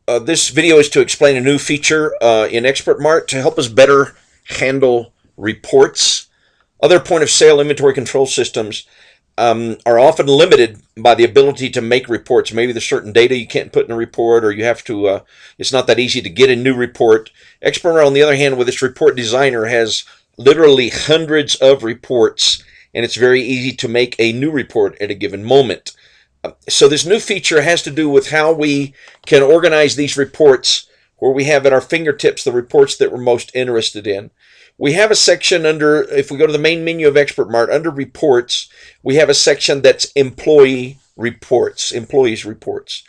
This video is to explain a new feature in XpertMart to help us better handle reports. Other point of sale inventory control systems are often limited by the ability to make reports. Maybe there's certain data you can't put in a report, or you have to, it's not that easy to get a new report. XpertMart, on the other hand, with its report designer, has literally hundreds of reports, and it's very easy to make a new report at a given moment. So this new feature has to do with how we can organize these reports, where we have at our fingertips the reports that we're most interested in. We have a section under, if we go to the main menu of XpertMart, under reports, we have a section that's employee reports, employees reports.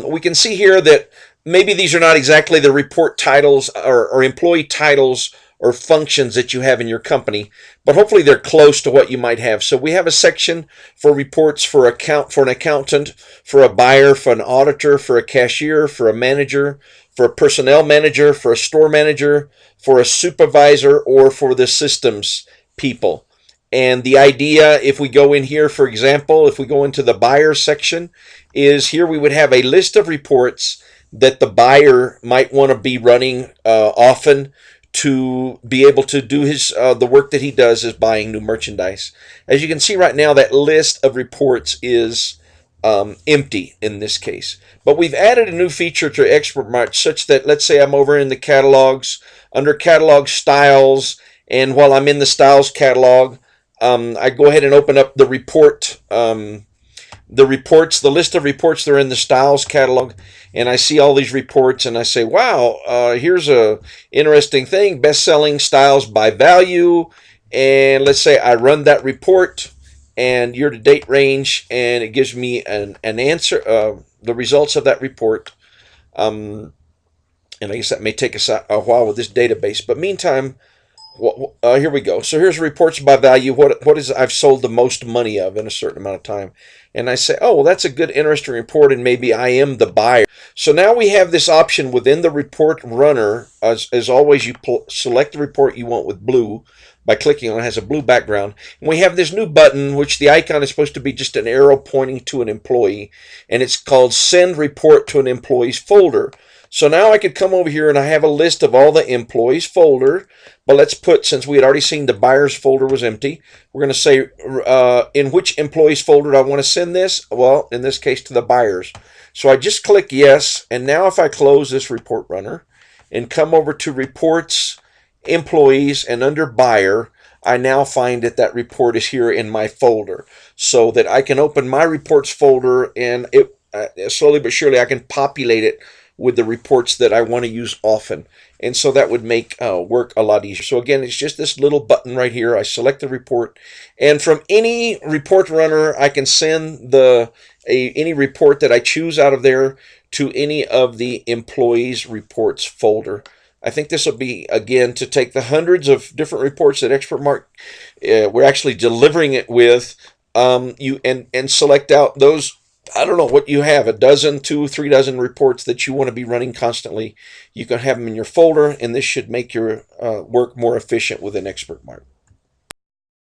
We can see here that maybe these are not exactly the report titles or employee titles or functions that you have in your company, but hopefully they're close to what you might have. So we have a section for reports for an accountant, for a buyer, for an auditor, for a cashier, for a manager, for a personnel manager, for a store manager, for a supervisor, or for the systems people. And the idea, if we go in here, for example, if we go into the buyer section, is here we would have a list of reports that the buyer might want to be running often, to be able to do his the work that he does is buying new merchandise. As you can see right now, that list of reports is empty in this case. But we've added a new feature to XpertMart such that, let's say I'm over in the catalogs, under catalog styles, and while I'm in the styles catalog, I go ahead and open up the report, the list of reports that are in the styles catalog, and I see all these reports, and I say, wow, here's a interesting thing, best-selling styles by value, and let's say I run that report and year-to-date range, and it gives me an answer, the results of that report. And I guess that may take us a while with this database, but meantime, here we go. So here's reports by value. What is I've sold the most money of in a certain amount of time, and I say, oh, well, that's a good, interesting report, and maybe I am the buyer. So now we have this option within the report runner. As always, you select the report you want with blue by clicking on it. It has a blue background, and we have this new button, which the icon is supposed to be just an arrow pointing to an employee, and it's called Send Report to an Employees folder. So now I could come over here and I have a list of all the employees folder, but let's put, since we had already seen the buyers folder was empty, we're going to say in which employees folder do I want to send this? Well, in this case to the buyers. So I just click yes, and now if I close this report runner and come over to reports, employees, and under buyer, I now find that that report is here in my folder, so that I can open my reports folder, and it slowly but surely I can populate it with the reports that I want to use often. And so that would make work a lot easier. So again, it's just this little button right here. I select the report, and from any report runner, I can send any report that I choose out of there to any of the employees reports folder. I think this will be, again, to take the hundreds of different reports that XpertMart we're actually delivering it with, and select out those, I don't know what you have, a dozen, 2, 3 dozen reports that you want to be running constantly. You can have them in your folder, and this should make your work more efficient within XpertMart.